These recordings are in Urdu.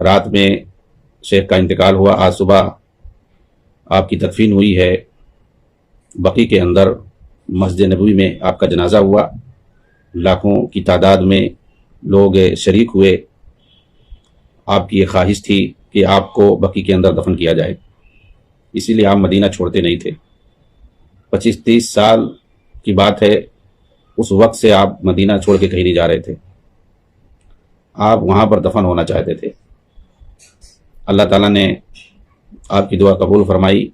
رات میں شیخ کا انتقال ہوا، آج صبح آپ کی تدفین ہوئی ہے۔ بقیع کے اندر مسجد نبوی میں آپ کا جنازہ ہوا، لاکھوں کی تعداد میں لوگ شریک ہوئے۔ آپ کی یہ خواہش تھی کہ آپ کو بقیع کے اندر دفن کیا جائے، اسی لیے آپ مدینہ چھوڑتے نہیں تھے۔ 25-30 سال کی بات ہے، اس وقت سے آپ مدینہ چھوڑ کے کہیں نہیں جا رہے تھے، آپ وہاں پر دفن ہونا چاہتے تھے۔ اللہ تعالیٰ نے آپ کی دعا قبول فرمائی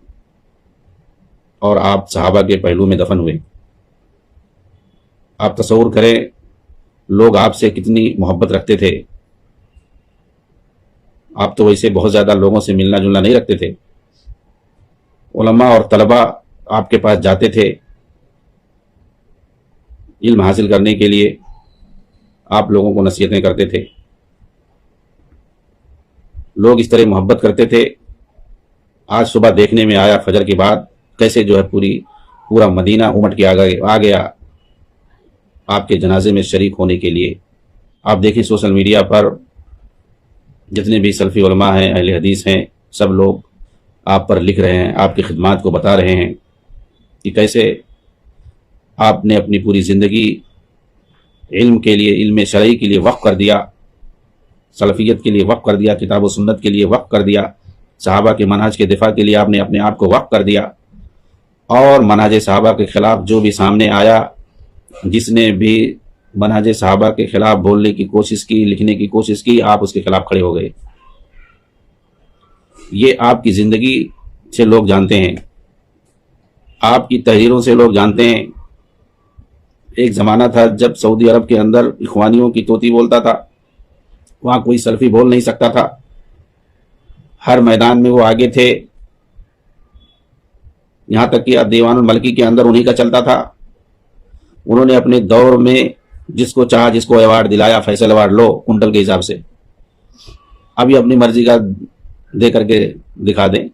اور آپ صحابہ کے پہلو میں دفن ہوئے۔ آپ تصور کریں لوگ آپ سے کتنی محبت رکھتے تھے۔ آپ تو ویسے بہت زیادہ لوگوں سے ملنا جلنا نہیں رکھتے تھے، علماء اور طلباء آپ کے پاس جاتے تھے علم حاصل کرنے کے لیے، آپ لوگوں کو نصیحتیں کرتے تھے، لوگ اس طرح محبت کرتے تھے۔ آج صبح دیکھنے میں آیا فجر کے بعد کیسے جو ہے پورا مدینہ امٹ کے آ گیا آپ کے جنازے میں شریک ہونے کے لیے۔ آپ دیکھیں سوشل میڈیا پر جتنے بھی سلفی علماء ہیں، اہل حدیث ہیں، سب لوگ آپ پر لکھ رہے ہیں، آپ کی خدمات کو بتا رہے ہیں کہ کیسے آپ نے اپنی پوری زندگی علم کے لیے، علم شرعی کے لیے وقف کر دیا، سلفیت کے لیے وقف کر دیا، کتاب و سنت کے لیے وقف کر دیا، صحابہ کے منہج کے دفاع کے لیے آپ نے اپنے آپ کو وقف کر دیا، اور منہج صحابہ کے خلاف جو بھی سامنے آیا، جس نے بھی منہج صحابہ کے خلاف بولنے کی کوشش کی، لکھنے کی کوشش کی، آپ اس کے خلاف کھڑے ہو گئے۔ یہ آپ کی زندگی سے لوگ جانتے ہیں، آپ کی تحریروں سے لوگ جانتے ہیں۔ ایک زمانہ تھا جب سعودی عرب کے اندر اخوانیوں کی طوطی بولتا تھا، وہاں کوئی سلفی بول نہیں سکتا تھا، ہر میدان میں وہ آگے تھے، یہاں تک کہ دیوان الملکی کے اندر انہی کا چلتا تھا۔ انہوں نے اپنے دور میں جس کو چاہا، جس کو ایوارڈ دلایا، فیصل ایوارڈ لو کنٹل کے حساب سے، اب یہ اپنی مرضی کا دے کر کے دکھا دیں۔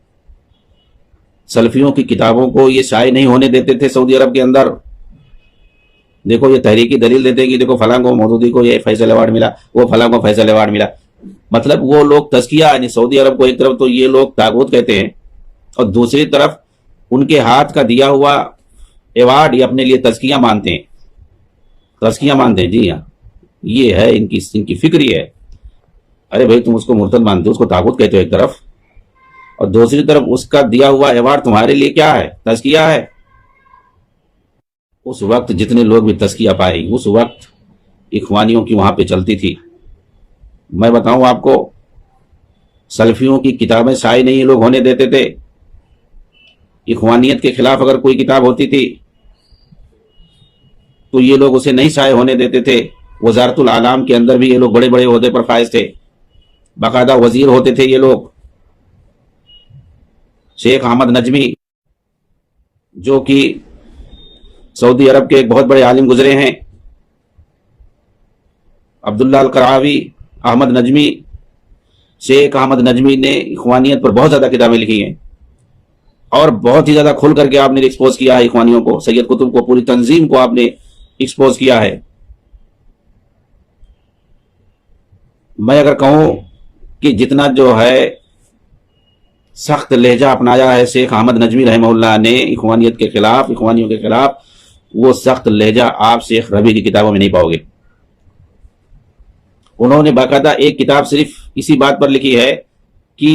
سلفیوں کی کتابوں کو یہ شائع نہیں ہونے دیتے تھے سعودی عرب کے اندر۔ دیکھو یہ تحریکی دلیل دیتے ہیں کہ دیکھو فلاں کو، مودودی کو یہ فیصل ایوارڈ ملا، وہ فلاں کو فیصل ایوارڈ ملا۔ مطلب وہ لوگ تزکیہ، یعنی سعودی عرب کو ایک طرف تو یہ لوگ طاغوت کہتے ہیں، اور دوسری طرف ان کے ہاتھ کا دیا ہوا ایوارڈ یہ اپنے لیے تزکیہ مانتے ہیں، تزکیہ مانتے ہیں۔ جی ہاں، یہ ہے ان کی فکر یہ ہے۔ ارے بھائی تم اس کو مرتد مانتے ہو، اس کو طاغوت کہتے ہو ایک طرف، اور دوسری طرف اس کا دیا ہوا ایوارڈ تمہارے لیے کیا ہے؟ تزکیہ ہے۔ اس وقت جتنے لوگ بھی تزکیہ پائے، اس وقت اخوانیوں کی وہاں پہ چلتی تھی۔ میں بتاؤں آپ کو، سلفیوں کی کتابیں شائع نہیں لوگ ہونے دیتے تھے۔ اخوانیت کے خلاف اگر کوئی کتاب ہوتی تھی تو یہ لوگ اسے نہیں شائع ہونے دیتے تھے۔ وزارت الاعلام کے اندر بھی یہ لوگ بڑے بڑے عہدے پر فائز تھے، باقاعدہ وزیر ہوتے تھے یہ لوگ۔ شیخ احمد نجمی جو کہ سعودی عرب کے ایک بہت بڑے عالم گزرے ہیں، عبداللہ القرعاوی، احمد نجمی، شیخ احمد نجمی نے اخوانیت پر بہت زیادہ کتابیں لکھی ہیں، اور بہت ہی زیادہ کھل کر کے آپ نے ایکسپوز کیا ہے اخوانیوں کو، سید قطب کو، پوری تنظیم کو آپ نے ایکسپوز کیا ہے۔ میں اگر کہوں کہ جتنا جو ہے سخت لہجہ اپنایا ہے شیخ احمد نجمی رحمہ اللہ نے اخوانیت کے خلاف، اخوانیوں کے خلاف، وہ سخت لہجہ آپ شیخ ربیع کی کتابوں میں نہیں پاؤ گے۔ انہوں نے باقاعدہ ایک کتاب صرف اسی بات پر لکھی ہے کہ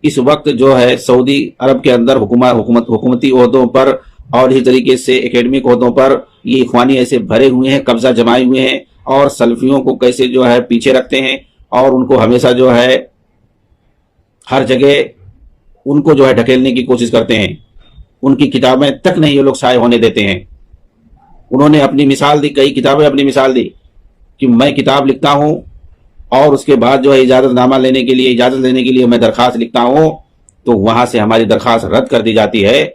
اس وقت جو ہے سعودی عرب کے اندر حکومتی عہدوں پر اور اسی طریقے سے اکیڈمک عہدوں پر یہ اخوانی ایسے بھرے ہوئے ہیں، قبضہ جمائے ہوئے ہیں، اور سلفیوں کو کیسے جو ہے پیچھے رکھتے ہیں، اور ان کو ہمیشہ جو ہے ہر جگہ ان کو جو ہے ڈھکیلنے کی کوشش کرتے ہیں۔ ان کی کتابیں تک نہیں یہ لوگ شائع ہونے دیتے ہیں۔ انہوں نے اپنی مثال دی، کئی کتابیں اپنی مثال دی کہ میں کتاب لکھتا ہوں اور اس کے بعد جو ہے اجازت نامہ لینے کے لیے، اجازت لینے کے لیے میں درخواست لکھتا ہوں تو وہاں سے ہماری درخواست رد کر دی جاتی ہے۔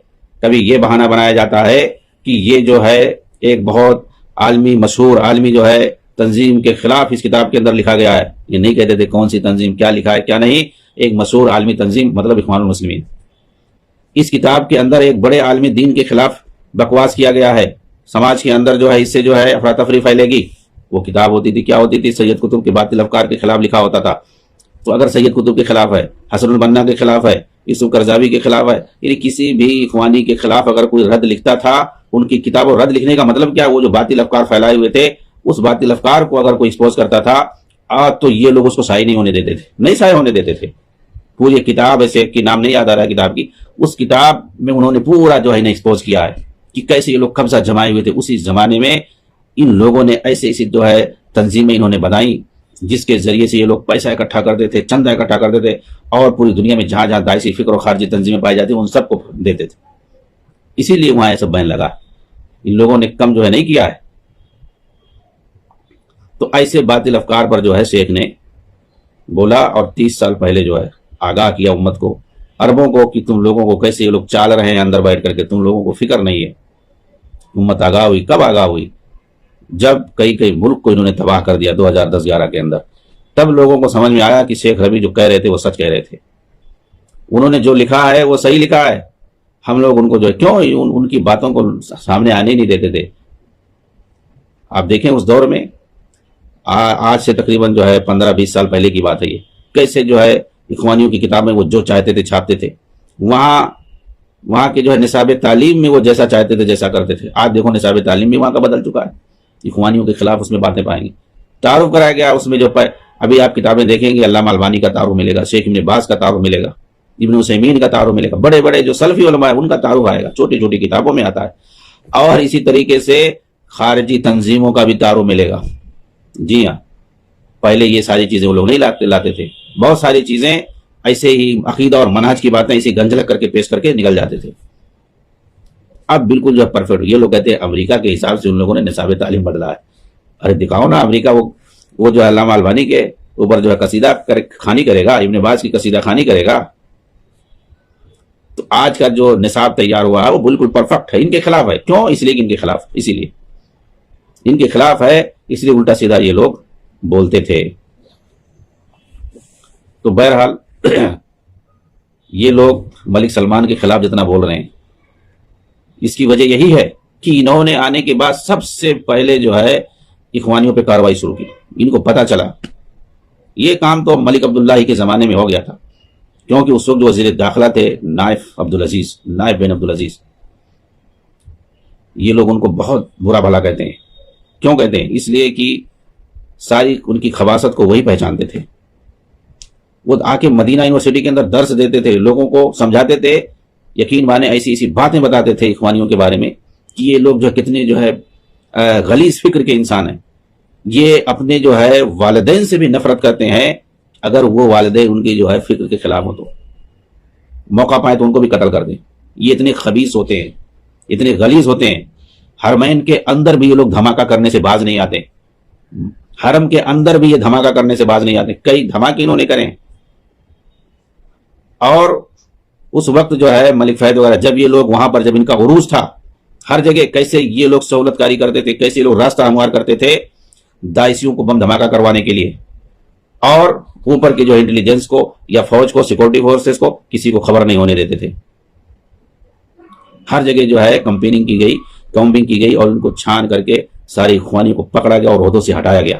کبھی یہ بہانہ بنایا جاتا ہے کہ یہ جو ہے ایک بہت عالمی، مشہور عالمی جو ہے تنظیم کے خلاف اس کتاب کے اندر لکھا گیا ہے۔ یہ نہیں کہتے تھے کون سی تنظیم، کیا لکھا ہے کیا نہیں، ایک مشہور عالمی تنظیم، مطلب اخوان المسلمین۔ اس کتاب کے اندر ایک بڑے عالمی دین کے خلاف بکواس کیا گیا ہے، سماج کے اندر جو ہے اس سے جو ہے افراتفری پھیلے گی۔ وہ کتاب ہوتی تھی، کیا ہوتی تھی؟ سید قطب کے باطل افکار کے خلاف لکھا ہوتا تھا۔ تو اگر سید قطب کے خلاف ہے، حسن البنا کے خلاف ہے، یوسف قرضاوی کے خلاف ہے، یعنی کسی بھی اخوانی کے خلاف اگر کوئی رد لکھتا تھا، ان کی کتابوں رد لکھنے کا مطلب کیا، وہ جو باطل افکار پھیلائے ہوئے تھے اس باطل افکار کو اگر کوئی ایکسپوز کرتا تھا تو یہ لوگ اس کو سائے نہیں ہونے دیتے تھے، نہیں سائے ہونے دیتے تھے. پوری کتاب ایسے کہ نام نہیں یاد آ رہا ہے کتاب کی، اس کتاب میں انہوں نے پورا جو ہے نا ایکسپوز کیا ہے کہ کیسے یہ لوگ قبضہ جمائے ہوئے تھے. اسی زمانے میں ان لوگوں نے ایسے ایسی جو ہے تنظیمیں انہوں نے بنائی جس کے ذریعے سے یہ لوگ پیسہ اکٹھا کرتے تھے، چندہ اکٹھا کرتے تھے، اور پوری دنیا میں جہاں جہاں داعشی فکر اور خارجی تنظیمیں پائی جاتی ہیں ان سب کو دیتے تھے. اسی لیے وہاں یہ سب بہن لگا، ان لوگوں نے کم جو ہے نہیں کیا ہے. تو ایسے باطل افکار پر جو ہے شیخ نے بولا اور 30 سال پہلے جو ہے آگاہ کیا امت کو، عربوں کو، کہ تم لوگوں کو کیسے یہ لوگ چال رہے ہیں اندر بیٹھ کر کے، تم لوگوں کو فکر نہیں ہے. امت آگاہ ہوئی. کب آگاہ ہوئی؟ جب کئی ملک کو انہوں نے تباہ کر دیا 2010-11 کے اندر. تب لوگوں کو سمجھ میں آیا کہ شیخ ربیع جو کہہ رہے تھے وہ سچ کہہ رہے تھے، انہوں نے جو لکھا ہے وہ صحیح لکھا ہے. ہم لوگ ان کو جو ہے کیوں ان کی باتوں کو سامنے آنے نہیں دیتے تھے. آپ دیکھیں اس دور میں، آج سے تقریباً جو ہے 15-20 سال پہلے کی بات ہے یہ، کیسے جو ہے اخوانیوں کی کتاب میں وہ جو چاہتے تھے چھاپتے تھے. وہاں کے جو ہے نصاب تعلیم میں وہ جیسا چاہتے تھے جیسا کرتے تھے. آج دیکھو نصاب تعلیم بھی وہاں کا بدل چکا ہے، اخوانیوں کے خلاف اس میں باتیں پائیں گے. تعارف کرایا گیا اس میں جو ابھی آپ کتابیں دیکھیں گے، علامہ البانی کا تعارف ملے گا، شیخ ابن باز کا تعارف ملے گا، ابن عثیمین کا تعارف ملے گا، بڑے بڑے جو سلفی علماء ہیں ان کا تعارف آئے گا، چھوٹی چھوٹی کتابوں میں آتا ہے. اور اسی طریقے سے خارجی تنظیموں کا بھی تعارف ملے گا. جی ہاں، پہلے یہ ساری چیزیں وہ لوگ نہیں لاتے تھے. بہت ساری چیزیں ایسے ہی عقیدہ اور منہج کی باتیں ایسے گنجلک کر کے پیش کر کے نکل جاتے تھے. اب بالکل جو پرفیکٹ. یہ لوگ کہتے ہیں امریکہ کے حساب سے ان لوگوں نے نصاب تعلیم بدلا ہے. ارے دکھاؤ نا امریکہ وہ جو علامہ البانی کے اوپر جو ہے قصیدہ خوانی کرے گا، ابن باز کی قصیدہ خوانی کرے گا. تو آج کا جو نصاب تیار ہوا ہے وہ بالکل پرفیکٹ ہے. ان کے خلاف ہے. کیوں؟ اس لیے کہ ان کے خلاف، اسی لیے ان کے خلاف ہے، اس لیے الٹا سیدھا یہ لوگ بولتے تھے. تو بہرحال یہ لوگ ملک سلمان کے خلاف جتنا بول رہے ہیں، اس کی وجہ یہی ہے کہ انہوں نے آنے کے بعد سب سے پہلے جو ہے اخوانیوں پہ کارروائی شروع کی. ان کو پتا چلا یہ کام تو ملک عبداللہ ہی کے زمانے میں ہو گیا تھا، کیونکہ اس وقت جو وزیر داخلہ تھے نائب بن عبدالعزیز، یہ لوگ ان کو بہت برا بھلا کہتے ہیں. کیوں کہتے ہیں؟ اس لیے کہ ساری ان کی خباثت کو وہی پہچانتے تھے. وہ آ کے مدینہ یونیورسٹی کے اندر درس دیتے تھے، لوگوں کو سمجھاتے تھے، یقین مانے ایسی باتیں بتاتے تھے اخوانیوں کے بارے میں کہ یہ لوگ جو کتنے جو ہے غلیظ فکر کے انسان ہیں. یہ اپنے جو ہے والدین سے بھی نفرت کرتے ہیں، اگر وہ والدین ان کی جو ہے فکر کے خلاف ہو تو موقع پائیں تو ان کو بھی قتل کر دیں. یہ اتنے خبیث ہوتے ہیں، اتنے غلیظ ہوتے ہیں. حرمین کے اندر بھی یہ لوگ دھماکہ کرنے سے باز نہیں آتے. حرم کے اندر بھی یہ دھماکہ کرنے سے باز نہیں آتے. کئی دھماکے انہوں نے کرے. اور اس وقت جو ہے ملک فہد وغیرہ جب یہ لوگ وہاں پر جب ان کا عروج تھا، ہر جگہ کیسے یہ لوگ سہولت کاری کرتے تھے، کیسے لوگ راستہ ہموار کرتے تھے داعشیوں کو بم دھماکہ کروانے کے لیے، اور اوپر کے جو انٹیلیجنس کو یا فوج کو، سیکورٹی فورسز کو کسی کو خبر نہیں ہونے دیتے تھے. ہر جگہ جو ہے کمپیننگ کی گئی اور ان کو چھان کر کے ساری اخوانی کو پکڑا گیا اور عہدوں سے ہٹایا گیا.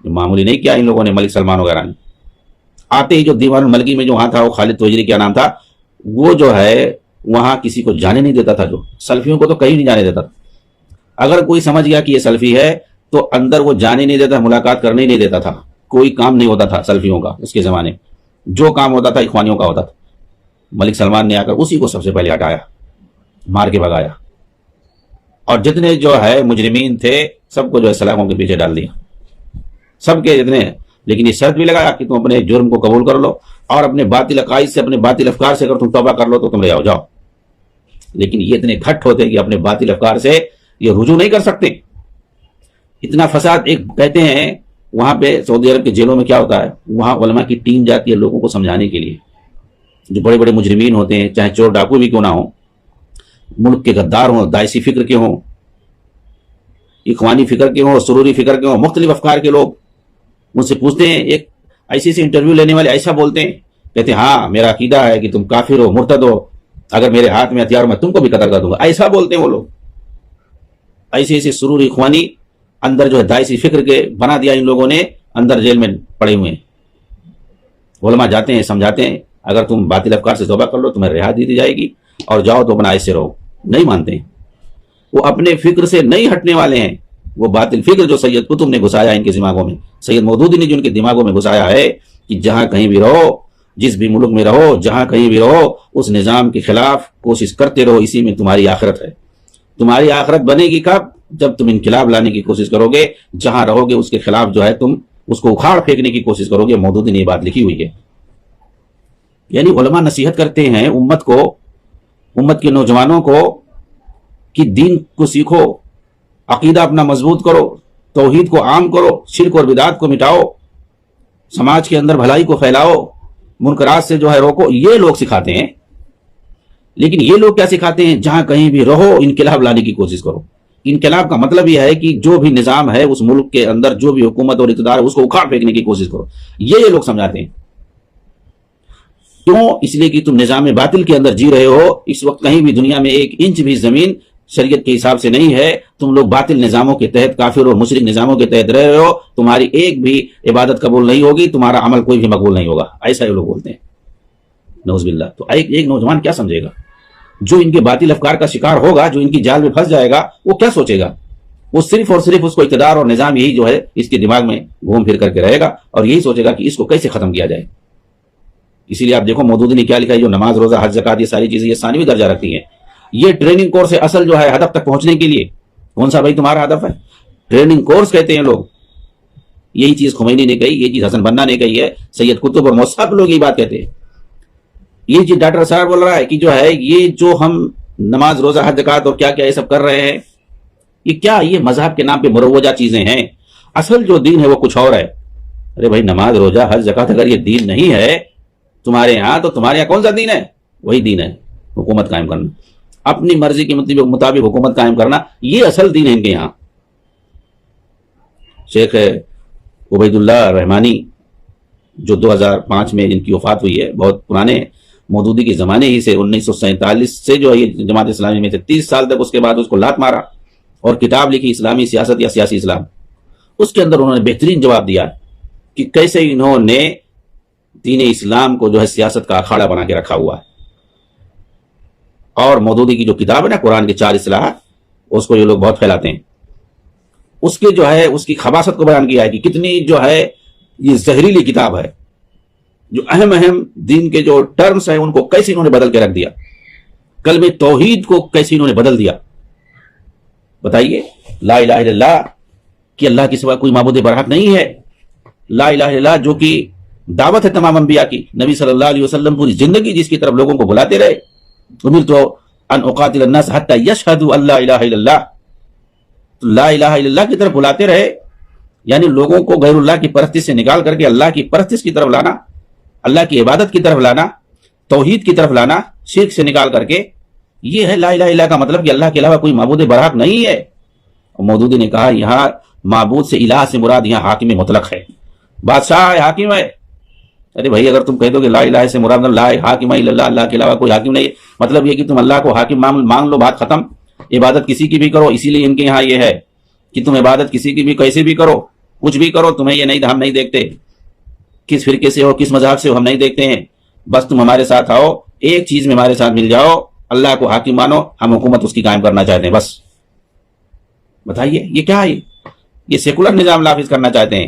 معمولی نہیں کیا ان لوگوں نے. ملک سلمان وغیرہ نے آتے ہی جو دیوان الملکی میں جو وہاں تھا، وہ خالد توجری کیا نام تھا، وہ جو ہے وہاں کسی کو جانے نہیں دیتا تھا. جو سلفیوں کو تو کہیں نہیں جانے دیتا تھا. اگر کوئی سمجھ گیا کہ یہ سلفی ہے تو اندر وہ جانے نہیں دیتا، ملاقات کرنے نہیں دیتا تھا. کوئی کام نہیں ہوتا تھا سلفیوں کا اس کے زمانے. جو کام ہوتا تھا اخوانیوں کا ہوتا تھا. ملک سلمان نے آ کر اسی کو سب سے پہلے ہٹایا، مار کے بھگایا، اور جتنے جو ہے مجرمین تھے سب کو جو ہے سلاخوں کے پیچھے ڈال دیا، سب کے جتنے. لیکن یہ شرط بھی لگایا کہ تم اپنے جرم کو قبول کر لو اور اپنے باطل عقائد سے، اپنے باطل افکار سے اگر تم توبہ کر لو تو تم رہو جاؤ. لیکن یہ اتنے گھٹ ہوتے کہ اپنے باطل افکار سے یہ رجوع نہیں کر سکتے. اتنا فساد. ایک کہتے ہیں وہاں پہ سعودی عرب کے جیلوں میں کیا ہوتا ہے، وہاں علماء کی ٹیم جاتی ہے لوگوں کو سمجھانے کے لیے. جو بڑے بڑے مجرمین ہوتے ہیں، چاہے چور ڈاکو بھی کیوں نہ ہوں، ملک کے غدار ہوں، داعشی فکر کے ہوں، اخوانی فکر کے ہوں، سروری فکر کے ہوں، مختلف افکار کے لوگ، ان سے پوچھتے ہیں. ایک ایسی انٹرویو لینے والے ایسا بولتے ہیں، کہتے ہیں ہاں میرا عقیدہ ہے کہ تم کافر ہو، مرتد ہو، اگر میرے ہاتھ میں ہتھیار میں تم کو بھی قتل کر دوں گا. ایسا بولتے ہیں وہ لوگ. ایسے سروری اخوانی اندر جو ہے داعشی فکر کے بنا دیا ان لوگوں نے، اندر جیل میں پڑے ہوئے ہیں. علماء جاتے ہیں سمجھاتے ہیں اگر تم باطل افکار سے توبہ کر لو تمہیں رہا دی جائے گی اور جاؤ تو اپنا ایسے رہو. نہیں مانتے ہیں, وہ اپنے فکر سے نہیں ہٹنے والے ہیں. وہ باطل فکر جو سید قطب نے گھسایا ان کے دماغوں میں, سید مودودی نے جو ان کے دماغوں میں گھسایا ہے کہ جہاں کہیں بھی رہو, جس بھی ملک میں رہو, جہاں کہیں بھی رہو, اس نظام کے خلاف کوشش کرتے رہو, اسی میں تمہاری آخرت ہے. تمہاری آخرت بنے گی کب؟ جب تم انقلاب لانے کی کوشش کرو گے, جہاں رہو گے اس کے خلاف جو ہے تم اس کو اکھاڑ پھینکنے کی کوشش کرو گے. مودودی نے یہ بات لکھی ہوئی ہے. یعنی علماء نصیحت کرتے ہیں امت کو, امت کے نوجوانوں کو کہ دین کو سیکھو, عقیدہ اپنا مضبوط کرو, توحید کو عام کرو, شرک اور بدعات کو مٹاؤ, سماج کے اندر بھلائی کو پھیلاؤ, منکرات سے جو ہے روکو. یہ لوگ سکھاتے ہیں. لیکن یہ لوگ کیا سکھاتے ہیں؟ جہاں کہیں بھی رہو انقلاب لانے کی کوشش کرو. انقلاب کا مطلب یہ ہے کہ جو بھی نظام ہے اس ملک کے اندر, جو بھی حکومت اور اقتدار ہے اس کو اکھاڑ پھینکنے کی کوشش کرو. یہ لوگ سمجھاتے ہیں. کیوں؟ اس لیے کہ تم نظام باطل کے اندر جی رہے ہو. اس وقت کہیں بھی دنیا میں 1 انچ بھی زمین شریعت کے حساب سے نہیں ہے. تم لوگ باطل نظاموں کے تحت, کافر اور مشرک نظاموں کے تحت رہ رہے ہو. تمہاری ایک بھی عبادت قبول نہیں ہوگی, تمہارا عمل کوئی بھی مقبول نہیں ہوگا. ایسا یہ لوگ بولتے ہیں, نعوذ باللہ. تو ایک نوجوان کیا سمجھے گا جو ان کے باطل افکار کا شکار ہوگا, جو ان کی جال میں پھنس جائے گا؟ وہ کیا سوچے گا؟ وہ صرف اور صرف اس کو اقتدار اور نظام یہی جو ہے اس کے دماغ میں گھوم پھر کر کے رہے گا اور یہی سوچے گا کہ اس کو کیسے ختم کیا جائے. اسی لیے آپ دیکھو مودودی نے کیا لکھا ہے, جو نماز, روزہ, حج, زکات, یہ ساری چیزیں یہ ثانوی درجہ رکھتی ہیں. یہ ٹریننگ کورس ہے اصل جو ہے ہدف تک پہنچنے کے لیے. کون سا بھائی تمہارا ہدف ہے؟ ٹریننگ کورس کہتے ہیں لوگ. یہی چیز خمینی نے کہی, یہ چیز حسن بنا نے کہی ہے, سید قطب اور مصعب لوگ یہ بات کہتے ہیں. یہ چیز ڈاکٹر صاحب بول رہا ہے کہ جو ہے یہ جو ہم نماز, روزہ, حج, زکات اور کیا کیا یہ سب کر رہے ہیں, یہ کیا, یہ مذہب کے نام پہ مروجہ چیزیں ہیں. اصل جو دین ہے وہ کچھ اور ہے. ارے بھائی نماز, روزہ, حج, زکات اگر یہ دین نہیں ہے تمہارے یہاں, تو تمہارے یہاں کون سا دین ہے؟ وہی دین ہے حکومت قائم کرنا, اپنی مرضی کے مطابق حکومت قائم کرنا. یہ اصل دین ہے ان کے یہاں. شیخ عبید اللہ رحمانی جو 2005 میں ان کی وفات ہوئی ہے, بہت پرانے مودودی کے زمانے ہی سے, 1947 سے جو ہے یہ جماعت اسلامی میں تھے. 30 سال تک اس کے بعد اس کو لات مارا اور کتاب لکھی اسلامی سیاست یا سیاسی اسلام. اس کے اندر انہوں نے بہترین جواب دیا کہ کیسے انہوں نے دین اسلام کو جو ہے سیاست کا اکھاڑا بنا کے رکھا ہوا ہے. اور مودودی کی جو کتاب ہے نا قرآن کے 4 اصلاحات, اس کو یہ لوگ بہت پھیلاتے ہیں. اس کے جو ہے اس کی خباثت کو بیان کیا ہے کہ کتنی جو ہے یہ زہریلی کتاب ہے. جو اہم دین کے جو ٹرمز ہیں ان کو کیسے انہوں نے بدل کے رکھ دیا. کلمہ توحید کو کیسے انہوں نے بدل دیا. بتائیے, لا الہ الا اللہ کہ اللہ کے سوا کوئی معبود برحق نہیں ہے. لا الہ الا اللہ جو کہ دعوت ہے تمام انبیاء کی. نبی صلی اللہ علیہ وسلم پوری زندگی جس کی طرف لوگوں کو بلاتے رہے, امرت ان اقاتل الناس حتی یشہدوا ان لا الہ الا اللہ. تو لا الہ الا اللہ کی طرف بلاتے رہے, یعنی لوگوں کو غیر اللہ کی پرستش سے نکال کر کے اللہ کی پرستش کی طرف لانا, اللہ کی عبادت کی طرف لانا, توحید کی طرف لانا, شرک سے نکال کر کے. یہ ہے لا الہ الا اللہ کا مطلب کہ اللہ کے علاوہ کوئی معبود برحق نہیں ہے. اور مودودی نے کہا یہاں معبود سے الہ سے مراد یہاں حاکم مطلق ہے, بادشاہ ہے, حاکم ہے. ارے بھائی اگر تم کہہ دو کہ لا الہ سے مراد لا حاکم الا اللہ, اللہ کے علاوہ کوئی حاکم نہیں, مطلب یہ کہ تم اللہ کو حاکم مان لو, بات ختم. عبادت کسی کی بھی کرو. اسی لیے ان کے یہاں یہ ہے کہ تم عبادت کسی کی بھی کیسے بھی کرو, کچھ بھی کرو, تمہیں یہ نہیں, ہم نہیں دیکھتے کس فرقے سے ہو, کس مذہب سے ہو, ہم نہیں دیکھتے ہیں. بس تم ہمارے ساتھ آؤ, ایک چیز میں ہمارے ساتھ مل جاؤ, اللہ کو حاکم مانو, ہم حکومت اس کی قائم کرنا چاہتے ہیں. بس بتائیے یہ کیا ہے؟ یہ سیکولر نظام نافذ کرنا چاہتے ہیں.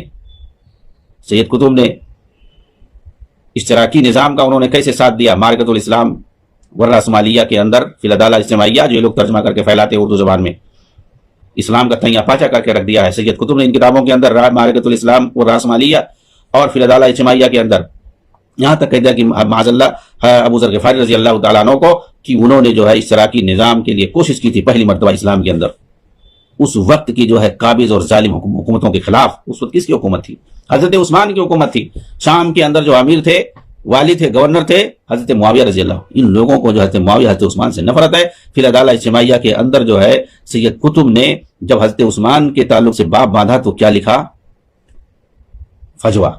سید قطب نے اشتراکی نظام کا انہوں نے کیسے ساتھ دیا. معرکۃ الاسلام والراسمالیہ کے اندر فی العدالہ اجتماعیہ جو یہ لوگ ترجمہ کر کے پھیلاتے ہیں اردو زبان میں, اسلام کا تئیہ پاچا کر کے رکھ دیا ہے. سید قطب نے ان کتابوں کے اندر معرکۃ الاسلام والراسمالیہ اور فی العدالہ اجتماعیہ کے اندر یہاں تک کہہ دیا کہ معاذ اللہ ابو ذر غفاری رضی اللہ تعالیٰ عنہ کو کہ انہوں نے جو ہے اشتراکی نظام کے لیے کوشش کی تھی پہلی مرتبہ اسلام کے اندر. اس وقت کی جو ہے قابض اور ظالم حکومتوں کے خلاف. اس وقت کس کی حکومت تھی؟ حضرت عثمان کی حکومت تھی. شام کے اندر جو امیر تھے, والی تھے, گورنر تھے, حضرت معاویہ رضی اللہ. ان لوگوں کو جو حضرت معاویہ, حضرت عثمان سے نفرت ہے. پھر عدالہ اجتماعیہ کے اندر جو ہے سید قطب نے جب حضرت عثمان کے تعلق سے باب باندھا تو کیا لکھا؟ فجوہ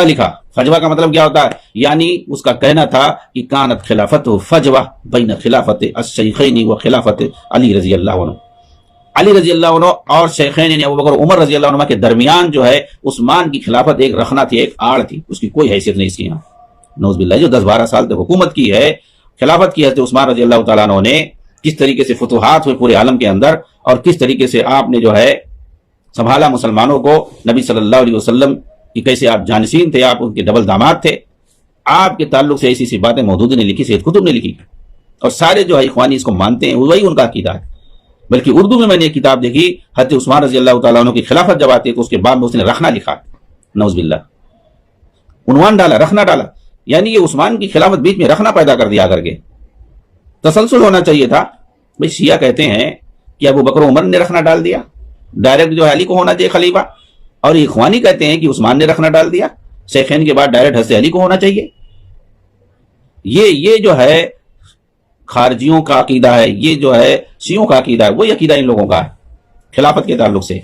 لکھا. فجوہ کا مطلب کیا ہوتا ہے؟ یعنی اس کا کہنا تھا کہ کانت خلافت فجوہ بین خلافت الشیخین و خلافت علی رضی اللہ عنہ. علی رضی اللہ عنہ اور شیخین یعنی ابوبکر عمر رضی اللہ عنہ کے درمیان جو ہے عثمان کی خلافت ایک رخنا تھی، ایک آڑ تھی، اس کی کوئی حیثیت نہیں اس کی یہاں، نعوذ باللہ۔ جو 10-12 سال تک حکومت کی ہے، خلافت کی حضرت عثمان رضی اللہ تعالیٰ عنہ نے، کس طریقے سے فتوحات ہوئے پورے عالم کے اندر، اور کس طریقے سے آپ نے جو ہے سنبھالا مسلمانوں کو، نبی صلی اللہ علیہ وسلم کی کیسے آپ جانشین تھے، آپ ان کے ڈبل داماد تھے، آپ کے تعلق سے ایسی سی باتیں مودودی نے لکھی، سید قطب نے لکھی، اور سارے جو ہے اخوانی اس کو مانتے ہیں، وہی ان کا عقیدہ ہے۔ بلکہ اردو میں نے ایک کتاب دیکھی، حضرت عثمان رضی اللہ تعالیٰ عنہ کی خلافت جب آتی ہے تو اس کے بعد میں اس نے رخنا لکھا، نعوذ باللہ، عنوان ڈالا، رخنا ڈالا، یعنی یہ عثمان کی خلافت بیچ میں رخنا پیدا کر دیا کر کے۔ تسلسل ہونا چاہیے تھا۔ بھئی شیعہ کہتے ہیں کہ ابو بکر عمر نے رخنا ڈال دیا، ڈائریکٹ جو ہے علی کو ہونا چاہیے خلیفہ، اور اخوانی کہتے ہیں کہ عثمان نے رخنا ڈال دیا، شیخین کے بعد ڈائریکٹ حضرت علی کو ہونا چاہیے۔ یہ جو ہے خارجیوں کا عقیدہ ہے، یہ جو ہے شیعوں کا عقیدہ ہے، وہی عقیدہ ان لوگوں کا ہے خلافت کے تعلق سے۔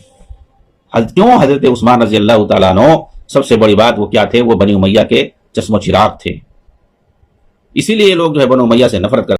کیوں؟ حضرت عثمان رضی اللہ تعالیٰ عنہ سب سے بڑی بات وہ کیا تھے؟ وہ بنی امیہ کے چشم و چراغ تھے، اسی لیے یہ لوگ جو ہے بنی امیہ سے نفرت کرتے ہیں۔